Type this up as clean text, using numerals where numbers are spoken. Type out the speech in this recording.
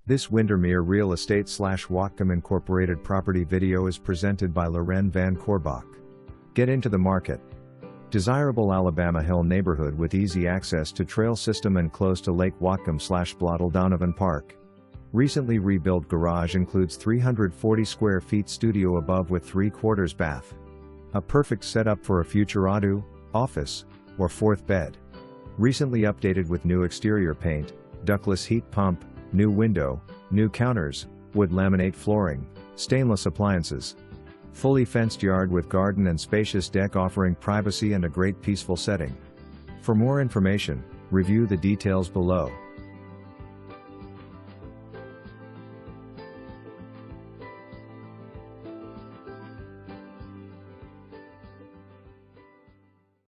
This Windermere Real Estate / Whatcom Incorporated property video is presented by Loren VanCorbach. Get into the market. Desirable Alabama Hill neighborhood with easy access to trail system and close to Lake Whatcom / Blodel Donovan Park. Recently rebuilt garage includes 340 square feet studio above with 3/4 bath. A perfect setup for a future auto, office, or fourth bed. Recently updated with new exterior paint, ductless heat pump, new window, new counters, wood laminate flooring, stainless appliances. Fully fenced yard with garden and spacious deck offering privacy and a great peaceful setting. For more information, review the details below.